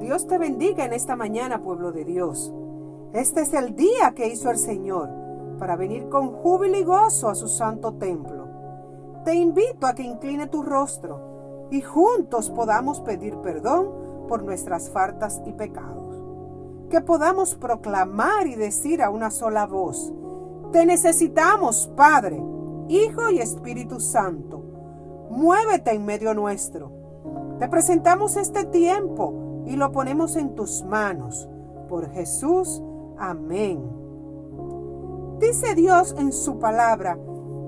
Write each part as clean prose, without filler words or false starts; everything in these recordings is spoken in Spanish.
Dios te bendiga en esta mañana, pueblo de Dios. Este es el día que hizo el Señor para venir con júbilo y gozo a su santo templo. Te invito a que incline tu rostro y juntos podamos pedir perdón por nuestras faltas y pecados. Que podamos proclamar y decir a una sola voz: te necesitamos, Padre, Hijo y Espíritu Santo. Muévete en medio nuestro. Te presentamos este tiempo y lo ponemos en tus manos. Por Jesús, amén. Dice Dios en su palabra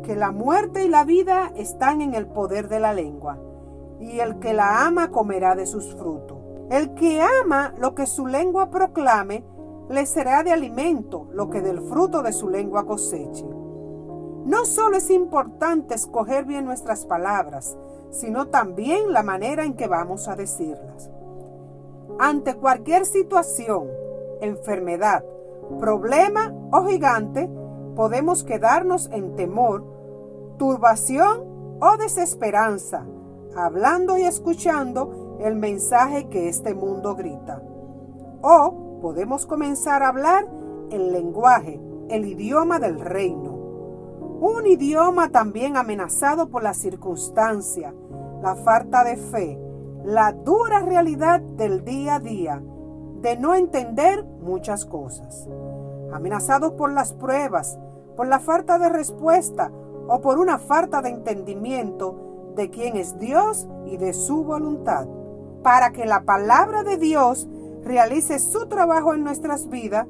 que la muerte y la vida están en el poder de la lengua, y el que la ama comerá de sus frutos. El que ama lo que su lengua proclame, le será de alimento lo que del fruto de su lengua coseche. No solo es importante escoger bien nuestras palabras, sino también la manera en que vamos a decirlas. Ante cualquier situación, enfermedad, problema o gigante, podemos quedarnos en temor, turbación o desesperanza, hablando y escuchando el mensaje que este mundo grita. O podemos comenzar a hablar el lenguaje, el idioma del reino. Un idioma también amenazado por la circunstancia, la falta de fe, la dura realidad del día a día, de no entender muchas cosas. Amenazados por las pruebas, por la falta de respuesta o por una falta de entendimiento de quién es Dios y de su voluntad. Para que la palabra de Dios realice su trabajo en nuestras vidas,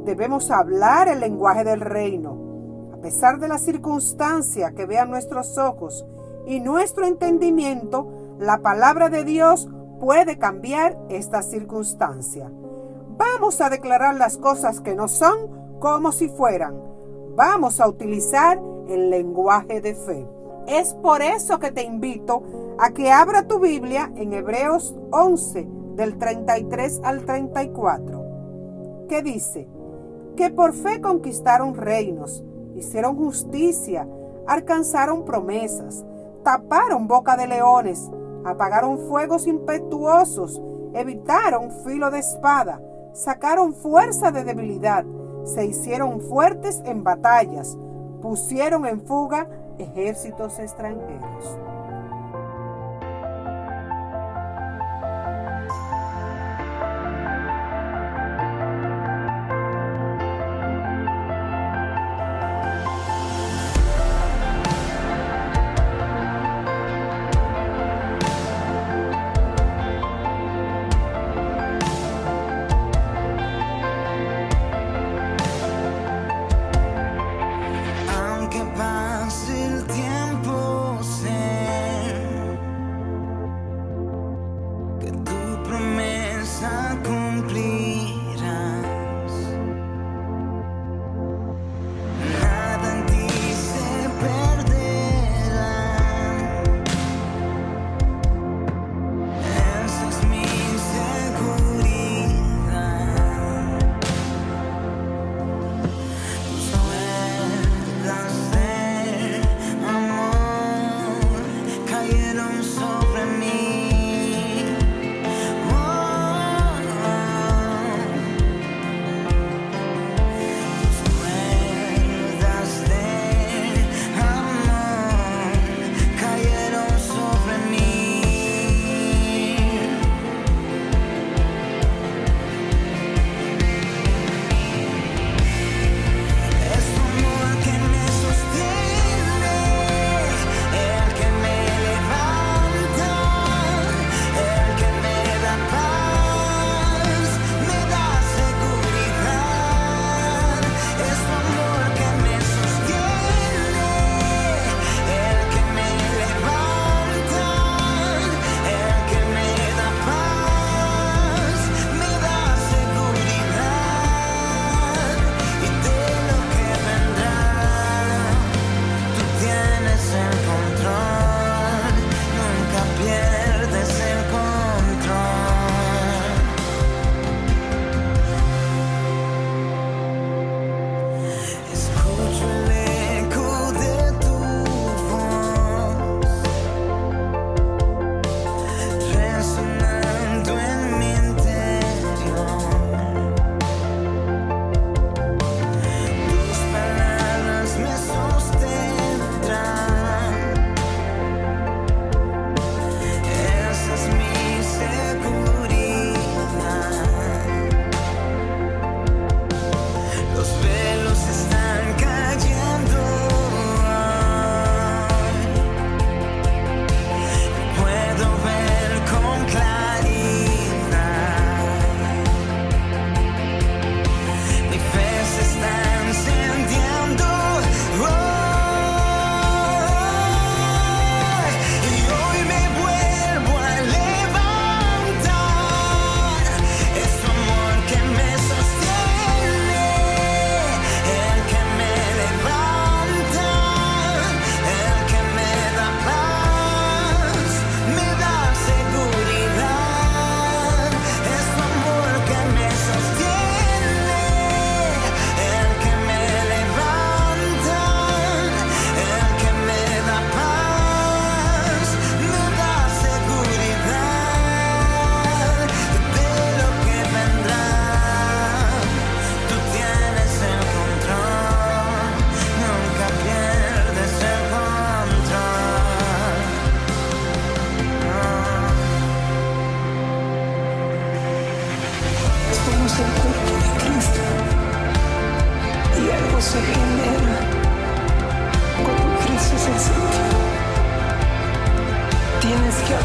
debemos hablar el lenguaje del reino. A pesar de la circunstancia que vean nuestros ojos y nuestro entendimiento, la palabra de Dios puede cambiar esta circunstancia. Vamos a declarar las cosas que no son como si fueran. Vamos a utilizar el lenguaje de fe. Es por eso que te invito a que abra tu Biblia en Hebreos 11, del 33 al 34, que dice: que por fe conquistaron reinos, hicieron justicia, alcanzaron promesas, taparon boca de leones, apagaron fuegos impetuosos, evitaron filo de espada, sacaron fuerza de debilidad, se hicieron fuertes en batallas, pusieron en fuga ejércitos extranjeros. Aunque pase el tiempo, sé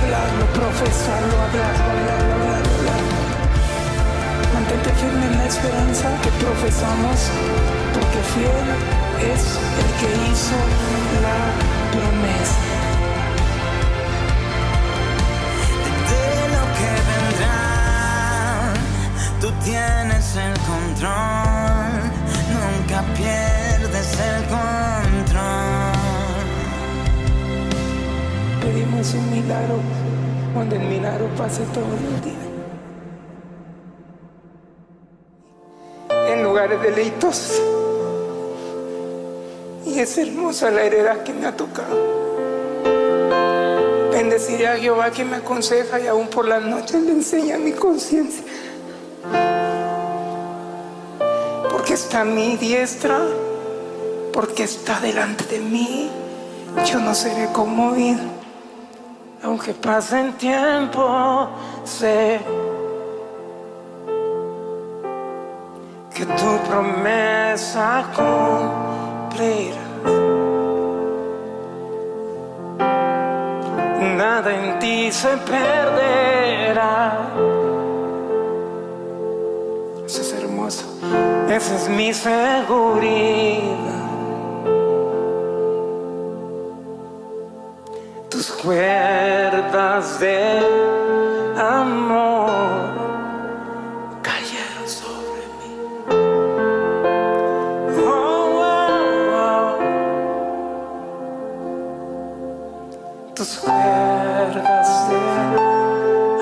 hablarlo, profesarlo, hablarlo. Mantente firme en la esperanza que profesamos, porque fiel es el que hizo la promesa. Tú tienes el control, nunca pierdes el control. Pedimos un milagro, cuando el milagro pase todos los días. En lugares deleitos. Y es hermosa la heredad que me ha tocado. Bendeciré a Jehová que me aconseja y aún por las noches le enseña mi conciencia. Porque está a mi diestra, porque está delante de mí, yo no seré conmovido. Aunque pase el tiempo, sé que tu promesa cumplirá. Nada en ti se perderá. Eso es hermoso. Esa es mi seguridad. Tus cuerdas de amor cayeron sobre mí. Tus cuerdas de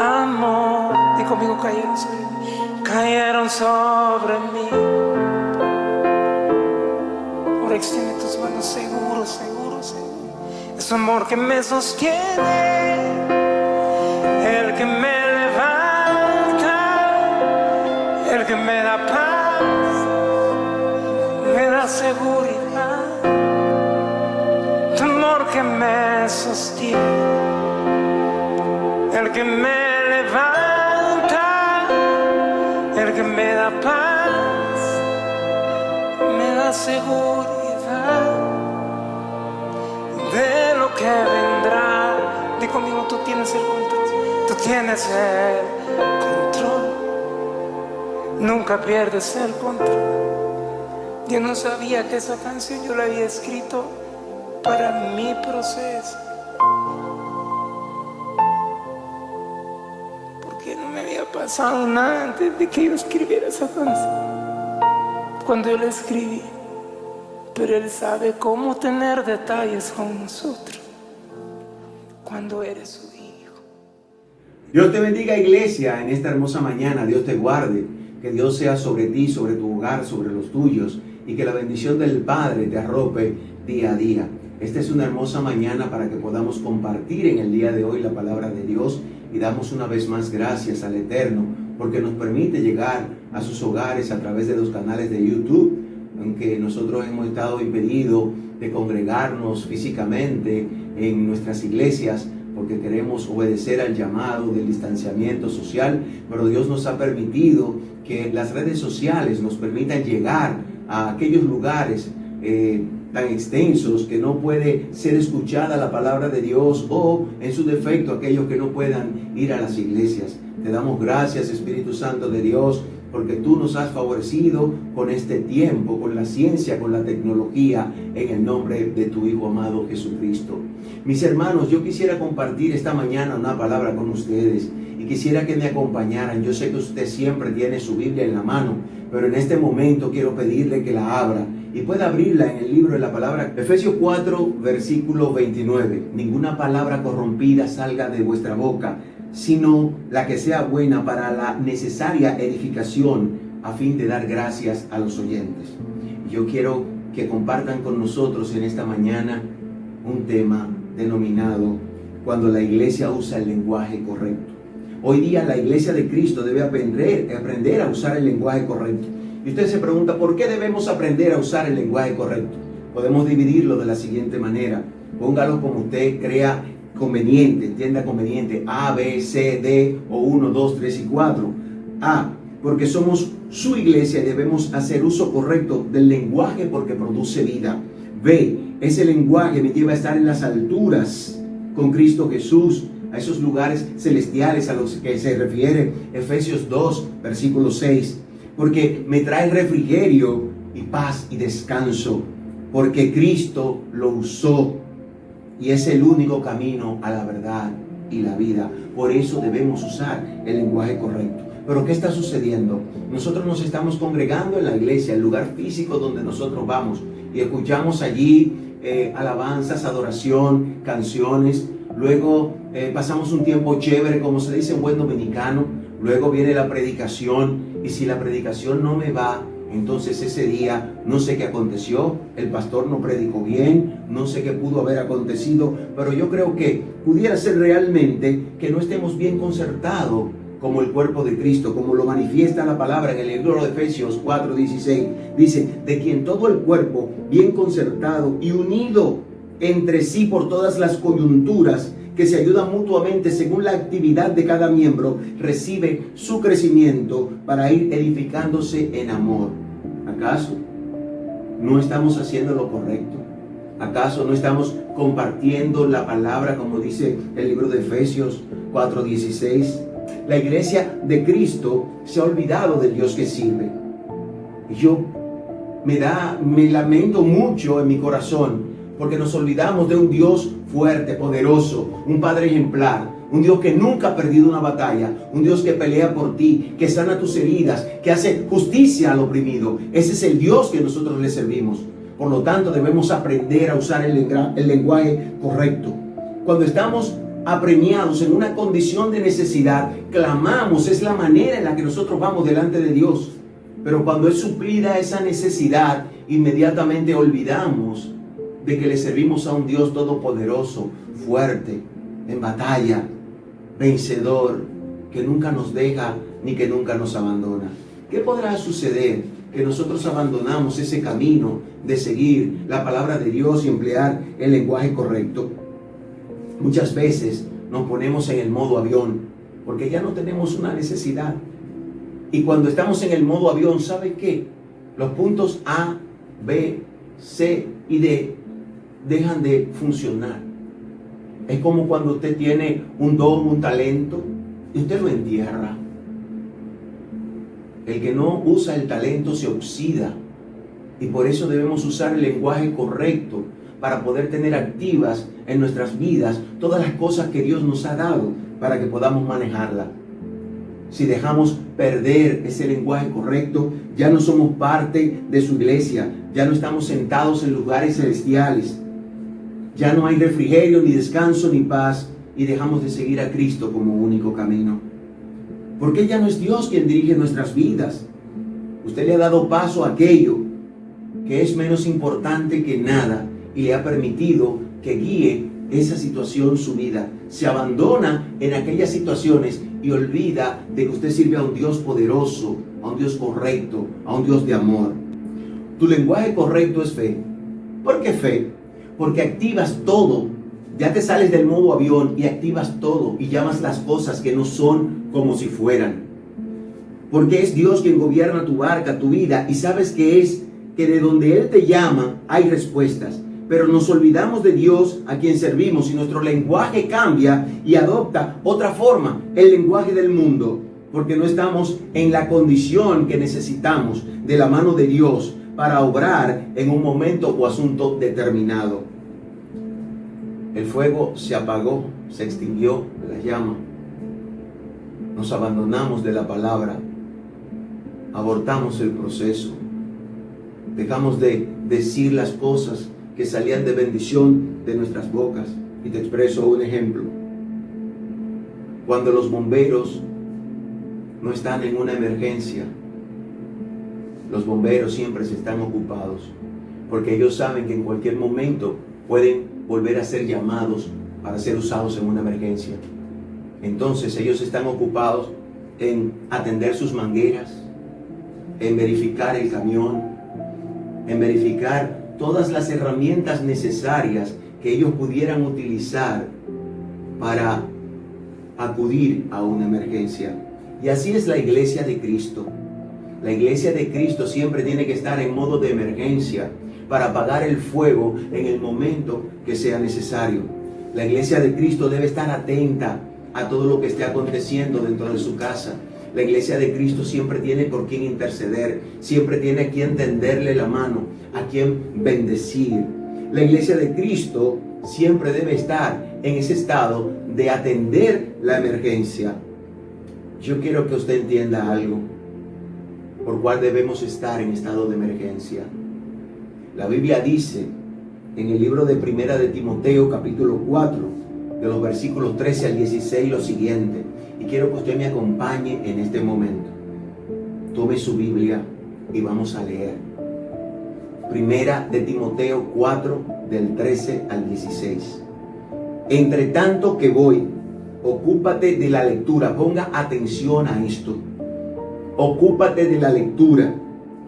amor, di conmigo, cayeron sobre mí. Cayeron sobre mí. Ahora extiende tus manos, seguro. Es amor que me sostiene, el que me levanta, el que me da paz, me da seguridad. Tu amor que me sostiene, el que me levanta, el que me da paz, me da seguridad de lo que vendrá. Di conmigo, tú tienes el control. Tú tienes el control. Nunca pierdes el control. Yo no sabía que esa canción yo la había escrito para mi proceso. Porque no me había pasado nada antes de que yo escribiera esa canción. Cuando yo la escribí, pero Él sabe cómo tener detalles con nosotros cuando eres su hijo. Dios te bendiga, iglesia, en esta hermosa mañana. Dios te guarde, que Dios sea sobre ti, sobre tu hogar, sobre los tuyos, y que la bendición del Padre te arrope día a día. Esta es una hermosa mañana para que podamos compartir en el día de hoy la palabra de Dios, y damos una vez más gracias al Eterno porque nos permite llegar a sus hogares a través de los canales de YouTube. Aunque nosotros hemos estado impedidos de congregarnos físicamente en nuestras iglesias porque queremos obedecer al llamado del distanciamiento social, pero Dios nos ha permitido que las redes sociales nos permitan llegar a aquellos lugares tan extensos que no puede ser escuchada la palabra de Dios, o en su defecto aquellos que no puedan ir a las iglesias. Te damos gracias, Espíritu Santo de Dios, porque tú nos has favorecido con este tiempo, con la ciencia, con la tecnología, en el nombre de tu Hijo amado Jesucristo. Mis hermanos, yo quisiera compartir esta mañana una palabra con ustedes y quisiera que me acompañaran. Yo sé que usted siempre tiene su Biblia en la mano, pero en este momento quiero pedirle que la abra y pueda abrirla en el libro de la palabra. Efesios 4, versículo 29. Ninguna palabra corrompida salga de vuestra boca, sino la que sea buena para la necesaria edificación, a fin de dar gracias a los oyentes. Yo quiero que compartan con nosotros en esta mañana un tema denominado cuando la iglesia usa el lenguaje correcto. Hoy día la iglesia de Cristo debe aprender a usar el lenguaje correcto. Y usted se pregunta, ¿por qué debemos aprender a usar el lenguaje correcto? Podemos dividirlo de la siguiente manera. Póngalo como usted crea conveniente, entienda conveniente: A, B, C, D, o 1, 2, 3 y 4. A, porque somos su iglesia y debemos hacer uso correcto del lenguaje porque produce vida. B, ese lenguaje me lleva a estar en las alturas con Cristo Jesús, a esos lugares celestiales a los que se refiere Efesios 2, versículo 6. Porque me trae refrigerio y paz y descanso, porque Cristo lo usó y es el único camino a la verdad y la vida. Por eso debemos usar el lenguaje correcto. Pero ¿qué está sucediendo? Nosotros nos estamos congregando en la iglesia, el lugar físico donde nosotros vamos, y escuchamos allí alabanzas, adoración, canciones. Luego pasamos un tiempo chévere, como se dice en buen dominicano. Luego viene la predicación, y si la predicación no me va, entonces ese día no sé qué aconteció, el pastor no predicó bien, no sé qué pudo haber acontecido, pero yo creo que pudiera ser realmente que no estemos bien concertados como el cuerpo de Cristo, como lo manifiesta la palabra en el libro de Efesios 4:16. Dice, de quien todo el cuerpo, bien concertado y unido entre sí por todas las coyunturas, que se ayudan mutuamente según la actividad de cada miembro, recibe su crecimiento para ir edificándose en amor. ¿Acaso no estamos haciendo lo correcto? ¿Acaso no estamos compartiendo la palabra como dice el libro de Efesios 4:16? La iglesia de Cristo se ha olvidado del Dios que sirve. Y yo me lamento mucho en mi corazón, porque nos olvidamos de un Dios fuerte, poderoso, un Padre ejemplar, un Dios que nunca ha perdido una batalla, un Dios que pelea por ti, que sana tus heridas, que hace justicia al oprimido. Ese es el Dios que nosotros le servimos. Por lo tanto, debemos aprender a usar el lenguaje correcto. Cuando estamos apremiados en una condición de necesidad, clamamos, es la manera en la que nosotros vamos delante de Dios. Pero cuando es suplida esa necesidad, inmediatamente olvidamos de que le servimos a un Dios todopoderoso, fuerte, en batalla, vencedor, que nunca nos deja ni que nunca nos abandona. ¿Qué podrá suceder? Que nosotros abandonamos ese camino de seguir la palabra de Dios y emplear el lenguaje correcto. Muchas veces nos ponemos en el modo avión, porque ya no tenemos una necesidad. Y cuando estamos en el modo avión, ¿sabe qué? Los puntos A, B, C y D dejan de funcionar. Es como cuando usted tiene un don, un talento, y usted lo entierra. El que no usa el talento se oxida. Y por eso debemos usar el lenguaje correcto para poder tener activas en nuestras vidas todas las cosas que Dios nos ha dado para que podamos manejarla. Si dejamos perder ese lenguaje correcto, ya no somos parte de su iglesia, ya no estamos sentados en lugares celestiales, ya no hay refrigerio, ni descanso, ni paz, y dejamos de seguir a Cristo como único camino. Porque ya no es Dios quien dirige nuestras vidas. Usted le ha dado paso a aquello que es menos importante que nada y le ha permitido que guíe esa situación su vida. Se abandona en aquellas situaciones y olvida de que usted sirve a un Dios poderoso, a un Dios correcto, a un Dios de amor. Tu lenguaje correcto es fe. ¿Por qué fe? Porque activas todo. Ya te sales del modo avión y activas todo y llamas las cosas que no son como si fueran. Porque es Dios quien gobierna tu barca, tu vida, y sabes que es que de donde Él te llama hay respuestas. Pero nos olvidamos de Dios a quien servimos y nuestro lenguaje cambia y adopta otra forma, el lenguaje del mundo, porque no estamos en la condición que necesitamos de la mano de Dios para obrar en un momento o asunto determinado. El fuego se apagó, se extinguió la llama. Nos abandonamos de la palabra, abortamos el proceso, dejamos de decir las cosas que salían de bendición de nuestras bocas. Y te expreso un ejemplo. Cuando los bomberos no están en una emergencia, los bomberos siempre están ocupados, porque ellos saben que en cualquier momento pueden volver a ser llamados para ser usados en una emergencia. Entonces ellos están ocupados en atender sus mangueras, en verificar el camión, en verificar todas las herramientas necesarias que ellos pudieran utilizar para acudir a una emergencia. Y así es la iglesia de Cristo. La iglesia de Cristo siempre tiene que estar en modo de emergencia para apagar el fuego en el momento que sea necesario. La iglesia de Cristo debe estar atenta a todo lo que esté aconteciendo dentro de su casa. La iglesia de Cristo siempre tiene por quien interceder, siempre tiene a quien tenderle la mano, a quien bendecir. La iglesia de Cristo siempre debe estar en ese estado de atender la emergencia. Yo quiero que usted entienda algo, por cual debemos estar en estado de emergencia. La Biblia dice en el libro de Primera de Timoteo, capítulo 4, de los versículos 13 al 16, lo siguiente. Y quiero que usted me acompañe en este momento. Tome su Biblia y vamos a leer. Primera de Timoteo 4, del 13 al 16. Entre tanto que voy, ocúpate de la lectura. Ponga atención a esto. Ocúpate de la lectura,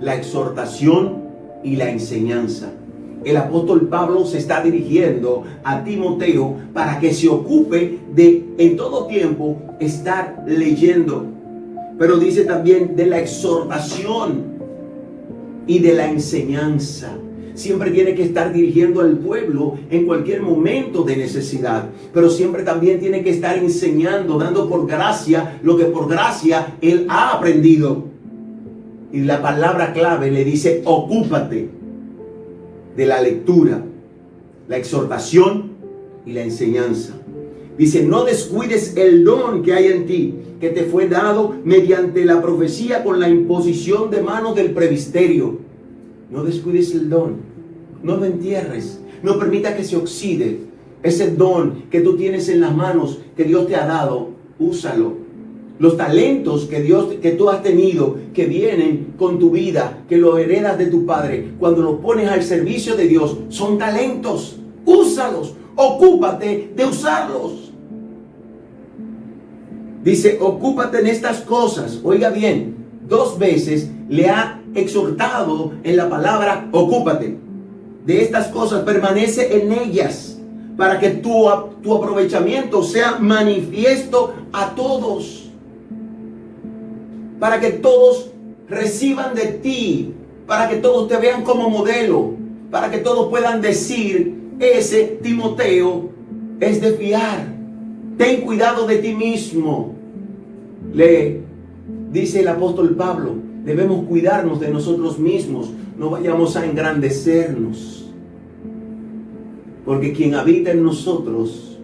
la exhortación y la enseñanza. El apóstol Pablo se está dirigiendo a Timoteo para que se ocupe de, en todo tiempo, estar leyendo. Pero dice también de la exhortación y de la enseñanza. Siempre tiene que estar dirigiendo al pueblo en cualquier momento de necesidad. Pero siempre también tiene que estar enseñando, dando por gracia lo que por gracia él ha aprendido. Y la palabra clave le dice: ocúpate de la lectura, la exhortación y la enseñanza. Dice: no descuides el don que hay en ti, que te fue dado mediante la profecía con la imposición de manos del presbiterio. No descuides el don, no lo entierres, no permita que se oxide. Ese don que tú tienes en las manos, que Dios te ha dado, úsalo. Los talentos que tú has tenido, que vienen con tu vida, que lo heredas de tu padre, cuando los pones al servicio de Dios, son talentos. Úsalos, ocúpate de usarlos. Dice: ocúpate en estas cosas. Oiga bien, 2 veces le ha exhortado en la palabra ocúpate. De estas cosas, permanece en ellas, para que tu aprovechamiento sea manifiesto a todos. Para que todos reciban de ti, para que todos te vean como modelo, para que todos puedan decir: ese Timoteo es de fiar. Ten cuidado de ti mismo. Le dice el apóstol Pablo: debemos cuidarnos de nosotros mismos, no vayamos a engrandecernos, porque quien habita en nosotros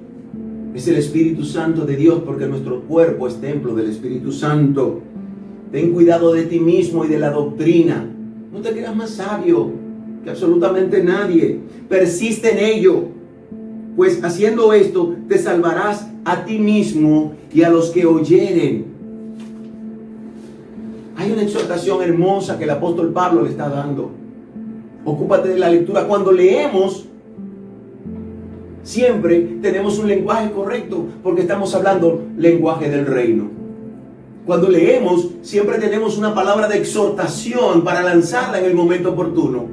es el Espíritu Santo de Dios, porque nuestro cuerpo es templo del Espíritu Santo. Ten cuidado de ti mismo y de la doctrina. No te creas más sabio que absolutamente nadie. Persiste en ello, pues haciendo esto te salvarás a ti mismo y a los que oyeren. Hay una exhortación hermosa que el apóstol Pablo le está dando. Ocúpate de la lectura. Cuando leemos, siempre tenemos un lenguaje correcto, porque estamos hablando lenguaje del reino. Cuando leemos, siempre tenemos una palabra de exhortación para lanzarla en el momento oportuno.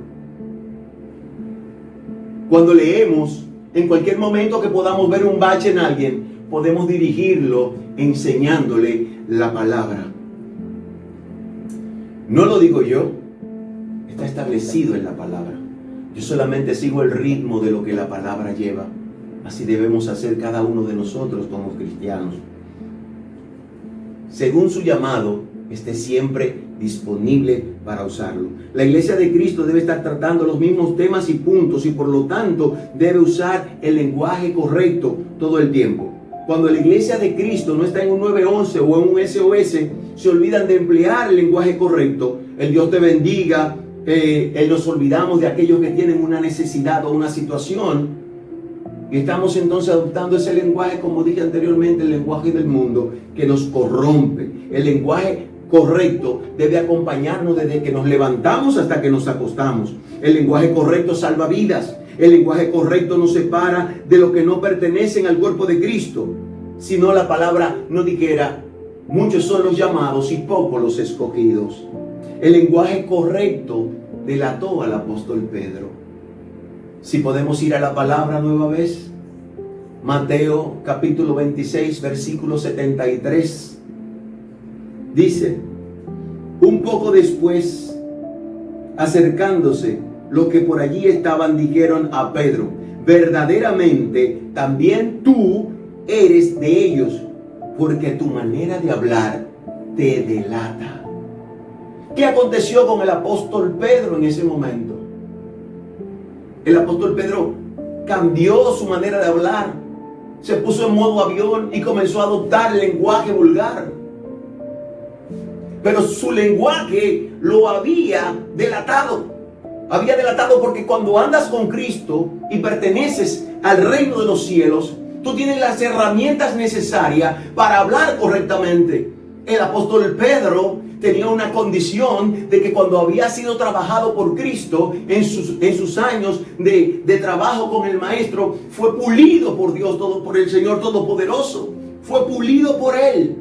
Cuando leemos, en cualquier momento que podamos ver un bache en alguien, podemos dirigirlo enseñándole la palabra. No lo digo yo, está establecido en la palabra. Yo solamente sigo el ritmo de lo que la palabra lleva. Así debemos hacer cada uno de nosotros como cristianos. Según su llamado, esté siempre disponible para usarlo. La iglesia de Cristo debe estar tratando los mismos temas y puntos, y por lo tanto debe usar el lenguaje correcto todo el tiempo. Cuando la iglesia de Cristo no está en un 911 o en un SOS, se olvidan de emplear el lenguaje correcto. El Dios te bendiga, nos olvidamos de aquellos que tienen una necesidad o una situación. Y estamos entonces adoptando ese lenguaje, como dije anteriormente, el lenguaje del mundo, que nos corrompe. El lenguaje correcto debe acompañarnos desde que nos levantamos hasta que nos acostamos. El lenguaje correcto salva vidas. El lenguaje correcto nos separa de lo que no pertenecen al cuerpo de Cristo. Si no, la palabra no dijera: muchos son los llamados y pocos los escogidos. El lenguaje correcto delató al apóstol Pedro. Si podemos ir a la palabra nueva vez, Mateo capítulo 26, versículo 73, dice: un poco después, acercándose, los que por allí estaban dijeron a Pedro: verdaderamente también tú eres de ellos, porque tu manera de hablar te delata. ¿Qué aconteció con el apóstol Pedro en ese momento? El apóstol Pedro cambió su manera de hablar, se puso en modo avión y comenzó a adoptar el lenguaje vulgar. Pero su lenguaje lo había delatado. Había delatado porque cuando andas con Cristo y perteneces al reino de los cielos, tú tienes las herramientas necesarias para hablar correctamente. El apóstol Pedro tenía una condición de que cuando había sido trabajado por Cristo en sus años de trabajo con el Maestro, fue pulido por Dios, por el Señor Todopoderoso. Fue pulido por Él.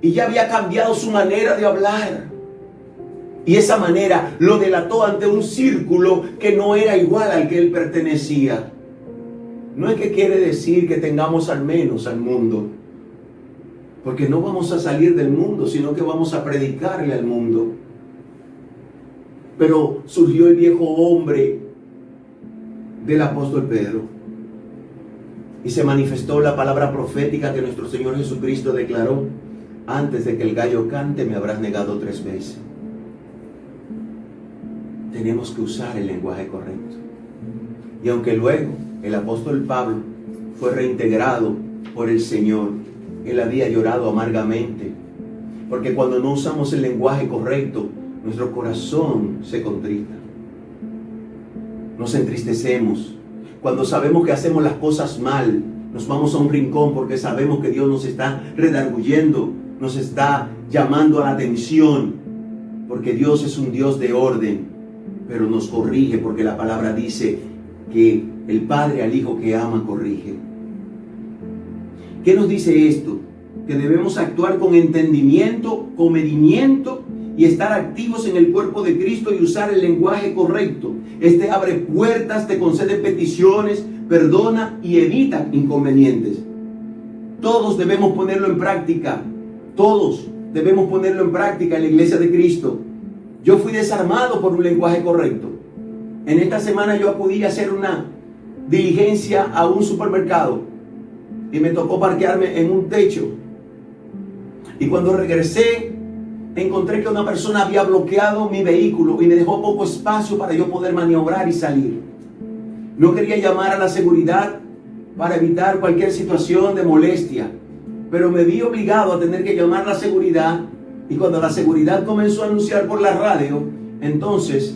Y ya había cambiado su manera de hablar. Y esa manera lo delató ante un círculo que no era igual al que él pertenecía. No es que quiere decir que tengamos al menos al mundo, porque no vamos a salir del mundo, sino que vamos a predicarle al mundo. Pero surgió el viejo hombre del apóstol Pedro y se manifestó la palabra profética que nuestro Señor Jesucristo declaró: antes de que el gallo cante me habrás negado 3 veces. Tenemos que usar el lenguaje correcto. Y aunque luego el apóstol Pablo fue reintegrado por el Señor, él había llorado amargamente, porque cuando no usamos el lenguaje correcto, nuestro corazón se contrita. Nos entristecemos. Cuando sabemos que hacemos las cosas mal, nos vamos a un rincón porque sabemos que Dios nos está redarguyendo, nos está llamando a la atención, porque Dios es un Dios de orden, pero nos corrige porque la palabra dice que el Padre al Hijo que ama corrige. ¿Qué nos dice esto? Que debemos actuar con entendimiento, comedimiento y estar activos en el cuerpo de Cristo y usar el lenguaje correcto. Este abre puertas, te concede peticiones, perdona y evita inconvenientes. Todos debemos ponerlo en práctica. Todos debemos ponerlo en práctica en la iglesia de Cristo. Yo fui desarmado por un lenguaje correcto. En esta semana yo acudí a hacer una diligencia a un supermercado y me tocó parquearme en un techo. Y cuando regresé, encontré que una persona había bloqueado mi vehículo y me dejó poco espacio para yo poder maniobrar y salir. No quería llamar a la seguridad para evitar cualquier situación de molestia, pero me vi obligado a tener que llamar a la seguridad. Y cuando la seguridad comenzó a anunciar por la radio, entonces,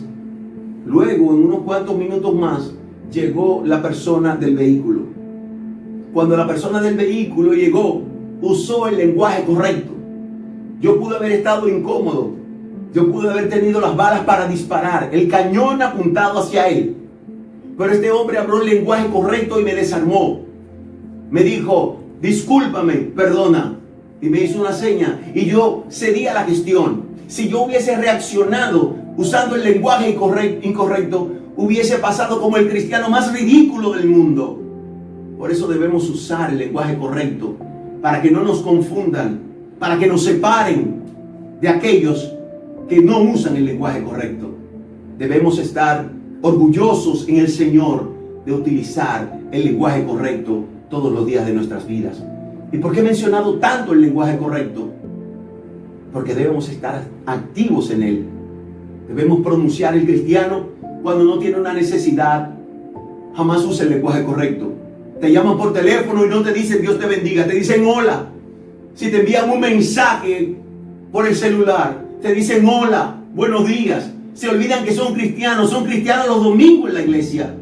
luego en unos cuantos minutos más, llegó la persona del vehículo. Cuando la persona del vehículo llegó, usó el lenguaje correcto. Yo pude haber estado incómodo. Yo pude haber tenido las balas para disparar, el cañón apuntado hacia él. Pero este hombre habló el lenguaje correcto y me desarmó. Me dijo: discúlpame, perdona. Y me hizo una seña y yo cedí a la gestión. Si yo hubiese reaccionado usando el lenguaje incorrecto, hubiese pasado como el cristiano más ridículo del mundo. Por eso debemos usar el lenguaje correcto, para que no nos confundan, para que nos separen de aquellos que no usan el lenguaje correcto. Debemos estar orgullosos en el Señor de utilizar el lenguaje correcto todos los días de nuestras vidas. ¿Y por qué he mencionado tanto el lenguaje correcto? Porque debemos estar activos en él. Debemos pronunciar el cristiano cuando no tiene una necesidad. Jamás usa el lenguaje correcto. Te llaman por teléfono y no te dicen Dios te bendiga, te dicen hola. Si te envían un mensaje por el celular, te dicen hola, buenos días. Se olvidan que son cristianos los domingos en la iglesia.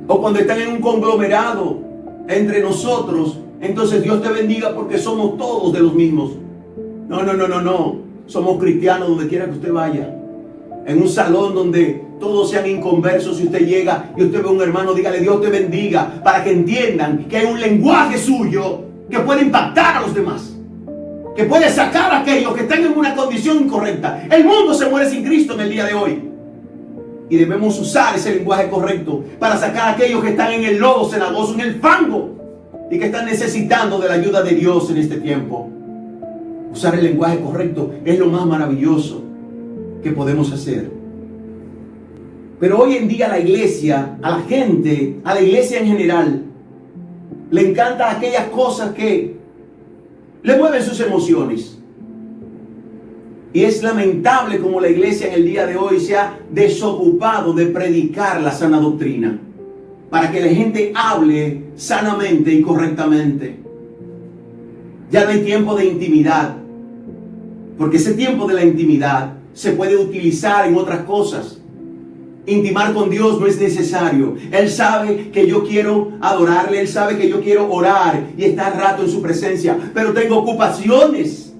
O cuando están en un conglomerado entre nosotros, entonces Dios te bendiga porque somos todos de los mismos. No. Somos cristianos donde quiera que usted vaya. En un salón donde todos sean inconversos, si usted llega y usted ve a un hermano, dígale Dios te bendiga, para que entiendan que hay un lenguaje suyo que puede impactar a los demás, que puede sacar a aquellos que están en una condición incorrecta. El mundo se muere sin Cristo en el día de hoy. Y debemos usar ese lenguaje correcto para sacar a aquellos que están en el lodo cenagoso, en el fango, y que están necesitando de la ayuda de Dios en este tiempo. Usar el lenguaje correcto es lo más maravilloso que podemos hacer. Pero hoy en día la iglesia, a la gente, a la iglesia en general, le encantan aquellas cosas que le mueven sus emociones. Y es lamentable como la iglesia en el día de hoy se ha desocupado de predicar la sana doctrina, para que la gente hable sanamente y correctamente. Ya no hay tiempo de intimidad, porque ese tiempo de la intimidad se puede utilizar en otras cosas. Intimar con Dios no es necesario. Él sabe que yo quiero adorarle, Él sabe que yo quiero orar y estar rato en su presencia, pero tengo ocupaciones.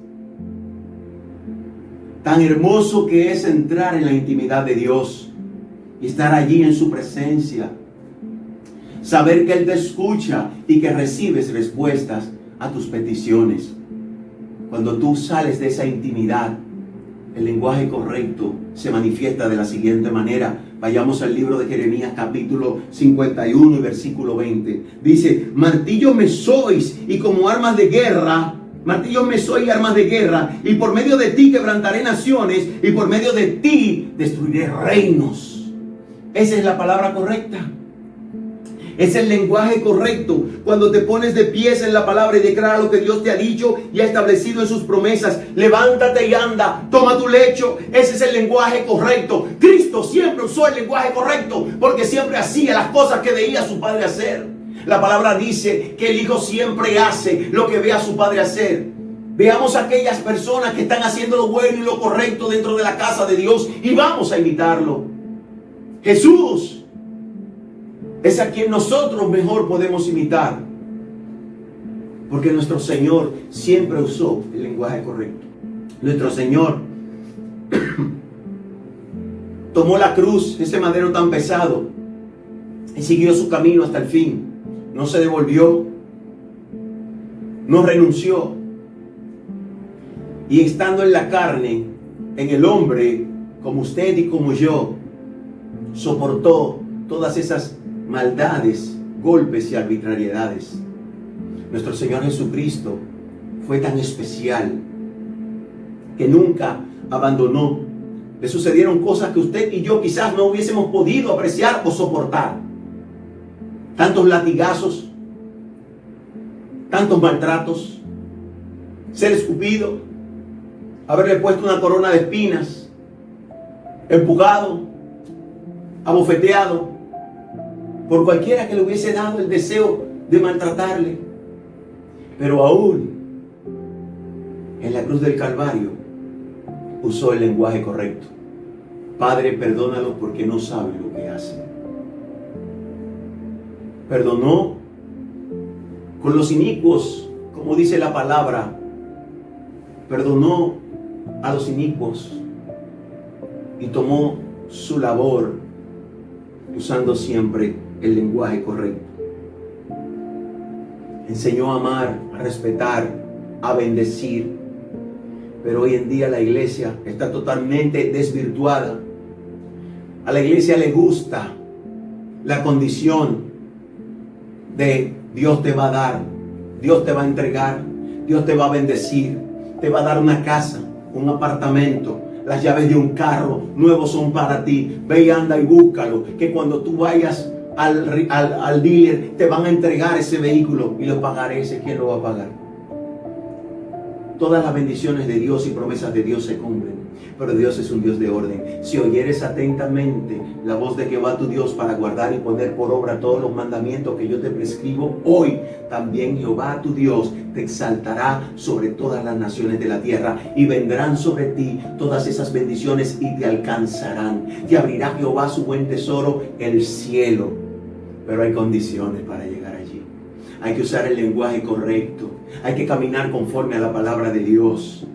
Tan hermoso que es entrar en la intimidad de Dios y estar allí en su presencia. Saber que Él te escucha y que recibes respuestas a tus peticiones. Cuando tú sales de esa intimidad, el lenguaje correcto se manifiesta de la siguiente manera. Vayamos al libro de Jeremías capítulo 51 y versículo 20. Dice: martillo me sois y como armas de guerra, martillo me sois y armas de guerra, y por medio de ti quebrantaré naciones, y por medio de ti destruiré reinos. Esa es la palabra correcta. Es el lenguaje correcto. Cuando te pones de pies en la palabra y declara lo que Dios te ha dicho y ha establecido en sus promesas, levántate y anda, toma tu lecho. Ese es el lenguaje correcto. Cristo siempre usó el lenguaje correcto porque siempre hacía las cosas que veía a su Padre hacer. La palabra dice que el Hijo siempre hace lo que ve a su Padre hacer. Veamos a aquellas personas que están haciendo lo bueno y lo correcto dentro de la casa de Dios y vamos a imitarlo. Jesús es a quien nosotros mejor podemos imitar, porque nuestro Señor siempre usó el lenguaje correcto. Nuestro Señor tomó la cruz, ese madero tan pesado, y siguió su camino hasta el fin. No se devolvió, no renunció, y estando en la carne, en el hombre, como usted y como yo, soportó todas esas maldades, golpes y arbitrariedades. Nuestro Señor Jesucristo fue tan especial que nunca abandonó. Le sucedieron cosas que usted y yo quizás no hubiésemos podido apreciar o soportar. Tantos latigazos, tantos maltratos, ser escupido, haberle puesto una corona de espinas, empujado, abofeteado por cualquiera que le hubiese dado el deseo de maltratarle. Pero aún en la cruz del Calvario usó el lenguaje correcto. Padre, perdónalos porque no saben lo que hacen. Perdonó con los inicuos, como dice la palabra. Perdonó a los inicuos y tomó su labor usando siempre el lenguaje correcto. Enseñó a amar, a respetar, a bendecir. Pero hoy en día la iglesia está totalmente desvirtuada. A la iglesia le gusta la condición de Dios te va a dar, Dios te va a entregar, Dios te va a bendecir, te va a dar una casa, un apartamento. Las llaves de un carro nuevo son para ti. Ve y anda y búscalo. Que cuando tú vayas al dealer te van a entregar ese vehículo y lo pagaré. Ese, ¿quién lo va a pagar? Todas las bendiciones de Dios y promesas de Dios se cumplen. Pero Dios es un Dios de orden. Si oyeres atentamente la voz de Jehová tu Dios para guardar y poner por obra todos los mandamientos que yo te prescribo hoy, también Jehová tu Dios te exaltará sobre todas las naciones de la tierra y vendrán sobre ti todas esas bendiciones y te alcanzarán. Te abrirá Jehová su buen tesoro, el cielo. Pero hay condiciones para llegar allí. Hay que usar el lenguaje correcto. Hay que caminar conforme a la palabra de Dios.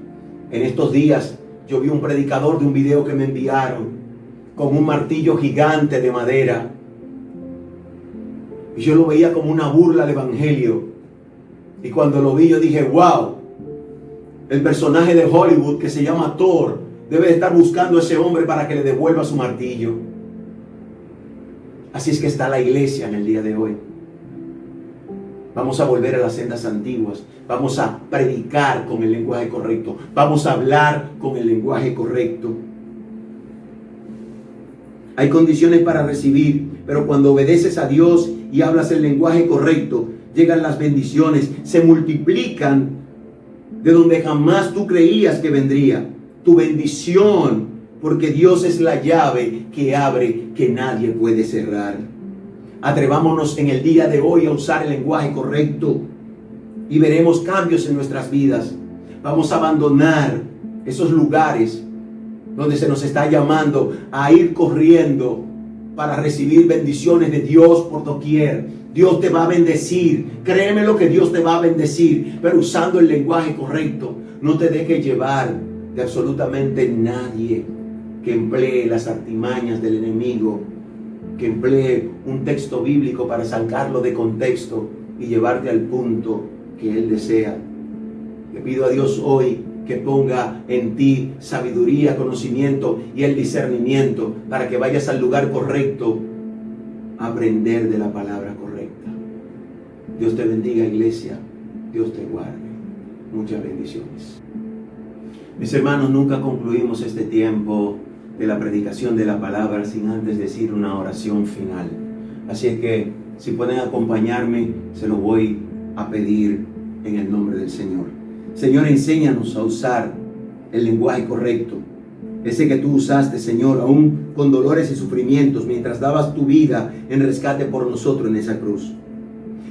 En estos días yo vi un predicador de un video que me enviaron con un martillo gigante de madera. Y yo lo veía como una burla al evangelio. Y cuando lo vi yo dije, wow, el personaje de Hollywood que se llama Thor debe de estar buscando a ese hombre para que le devuelva su martillo. Así es que está la iglesia en el día de hoy. Vamos a volver a las sendas antiguas. Vamos a predicar con el lenguaje correcto. Vamos a hablar con el lenguaje correcto. Hay condiciones para recibir, pero cuando obedeces a Dios y hablas el lenguaje correcto, llegan las bendiciones, se multiplican de donde jamás tú creías que vendría. Tu bendición, porque Dios es la llave que abre, que nadie puede cerrar. Atrevámonos en el día de hoy a usar el lenguaje correcto y veremos cambios en nuestras vidas. Vamos a abandonar esos lugares donde se nos está llamando a ir corriendo para recibir bendiciones de Dios por doquier. Dios te va a bendecir, créeme lo que Dios te va a bendecir, pero usando el lenguaje correcto. No te dejes llevar de absolutamente nadie que emplee las artimañas del enemigo, que emplee un texto bíblico para sacarlo de contexto y llevarte al punto que Él desea. Le pido a Dios hoy que ponga en ti sabiduría, conocimiento y el discernimiento para que vayas al lugar correcto a aprender de la palabra correcta. Dios te bendiga, iglesia. Dios te guarde. Muchas bendiciones. Mis hermanos, nunca concluimos este tiempo de la predicación de la palabra sin antes decir una oración final. Así es que si pueden acompañarme, se lo voy a pedir en el nombre del Señor. Señor, enséñanos a usar el lenguaje correcto, ese que tú usaste, Señor, aún con dolores y sufrimientos, mientras dabas tu vida en rescate por nosotros en esa cruz.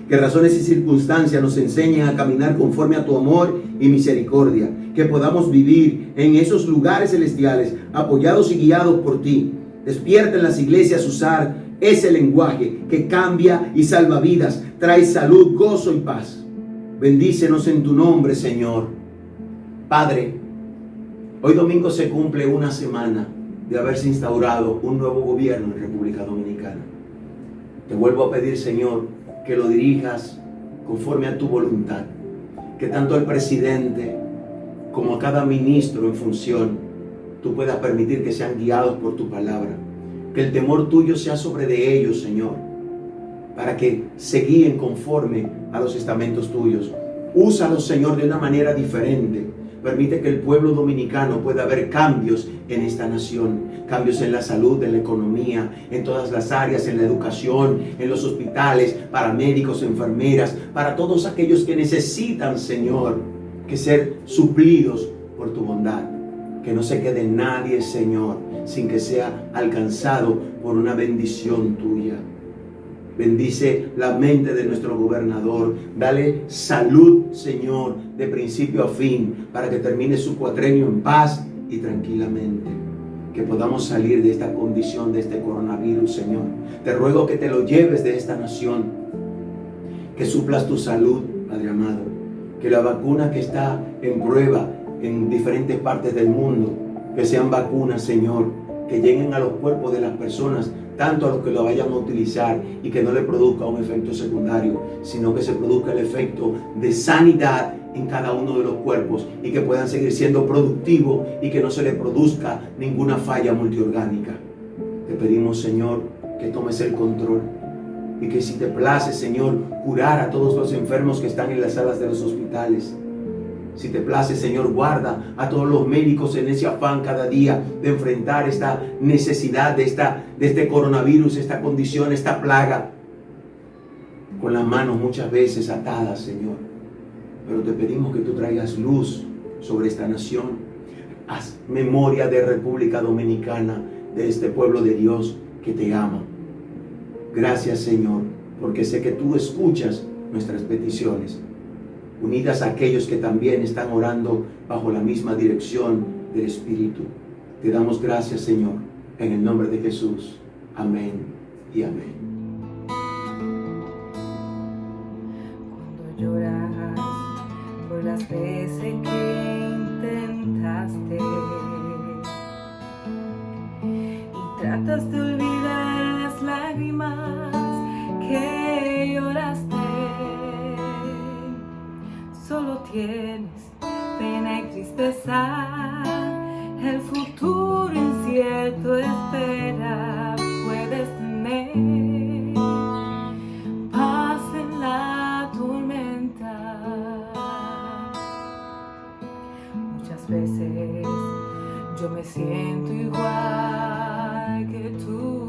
Que razones y circunstancias nos enseñen a caminar conforme a tu amor y misericordia, que podamos vivir en esos lugares celestiales, apoyados y guiados por ti. Despierta en las iglesias usar ese lenguaje que cambia y salva vidas, trae salud, gozo y paz. Bendícenos en tu nombre, Señor. Padre, hoy domingo se cumple una semana de haberse instaurado un nuevo gobierno en República Dominicana. Te vuelvo a pedir, Señor, que lo dirijas conforme a tu voluntad. Que tanto al presidente como a cada ministro en función, tú puedas permitir que sean guiados por tu palabra. Que el temor tuyo sea sobre de ellos, Señor, para que se guíen conforme a los estamentos tuyos. Úsalos, Señor, de una manera diferente. Permite que el pueblo dominicano pueda ver cambios en esta nación. Cambios en la salud, en la economía, en todas las áreas, en la educación, en los hospitales, para médicos, enfermeras, para todos aquellos que necesitan, Señor, que ser suplidos por tu bondad. Que no se quede nadie, Señor, sin que sea alcanzado por una bendición tuya. Bendice la mente de nuestro gobernador. Dale salud, Señor, de principio a fin, para que termine su cuatrenio en paz y tranquilamente. Que podamos salir de esta condición, de este coronavirus, Señor. Te ruego que te lo lleves de esta nación. Que suplas tu salud, Padre amado. Que la vacuna que está en prueba en diferentes partes del mundo, que sean vacunas, Señor, que lleguen a los cuerpos de las personas, tanto a los que lo vayan a utilizar, y que no le produzca un efecto secundario, sino que se produzca el efecto de sanidad en cada uno de los cuerpos y que puedan seguir siendo productivos y que no se le produzca ninguna falla multiorgánica. Te pedimos, Señor, que tomes el control y que si te place, Señor, curar a todos los enfermos que están en las salas de los hospitales. Si te place, Señor, guarda a todos los médicos en ese afán cada día de enfrentar esta necesidad de este coronavirus, esta condición, esta plaga, con las manos muchas veces atadas, Señor. Pero te pedimos que tú traigas luz sobre esta nación. Haz memoria de República Dominicana, de este pueblo de Dios que te ama. Gracias, Señor, porque sé que tú escuchas nuestras peticiones, unidas a aquellos que también están orando bajo la misma dirección del Espíritu. Te damos gracias, Señor, en el nombre de Jesús. Amén y amén. Cuando lloras por las veces que intentaste y tratas de olvidar las lágrimas que lloraste, solo tienes pena y tristeza, el futuro incierto espera, puedes tener paz en la tormenta. Muchas veces yo me siento igual que tú.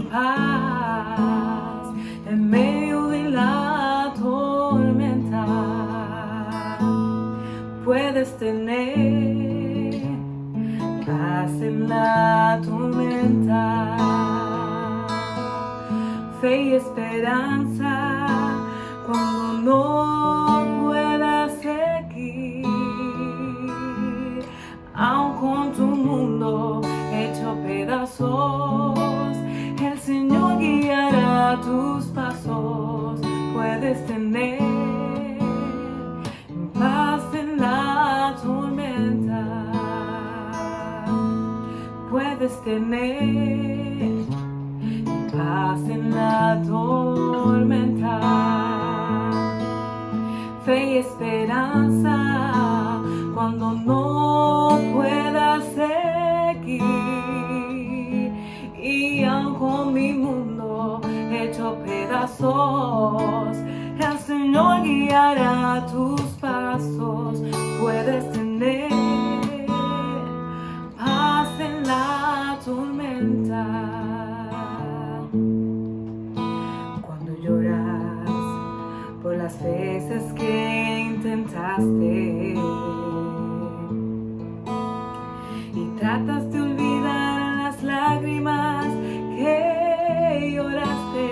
paz en medio de la tormenta. Puedes tener paz en la tormenta, fe y esperanza cuando no puedas seguir, aun con tu mundo hecho pedazos, el Señor guiará tus pasos. Puedes tener paz en la tormenta, puedes tener paz en la tormenta, fe y esperanza cuando no puedas seguir, y aun con mi mundo hecho pedazos, el Señor guiará tus pasos. Puedes tener paz en la tormenta. Cuando lloras por las veces que intentaste y tratas de olvidar las lágrimas que lloraste,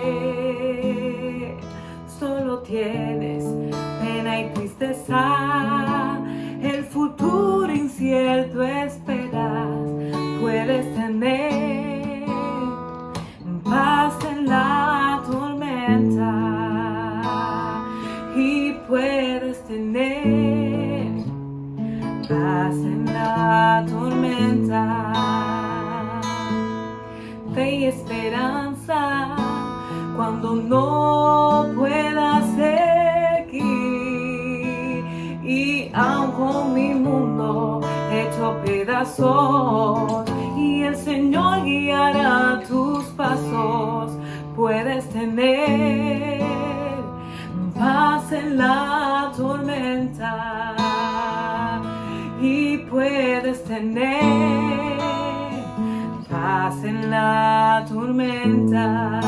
solo tienes pena y tristeza, el futuro incierto esperas. Puedes tener paz en la tormenta y puedes tener paz en la tormenta, fe y esperanza cuando no puedas seguir, y aun con mi mundo hecho pedazos, y el Señor guiará tus pasos. Puedes tener paz en la tormenta y puedes tener paz en la tormenta,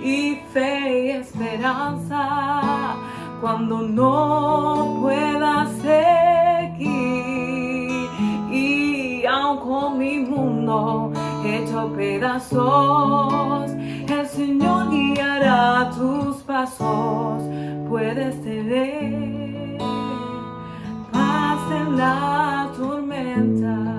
y fe y esperanza cuando no puedas seguir, y aun con mi mundo hecho pedazos, el Señor guiará tus pasos. Puedes tener paz en la tormenta.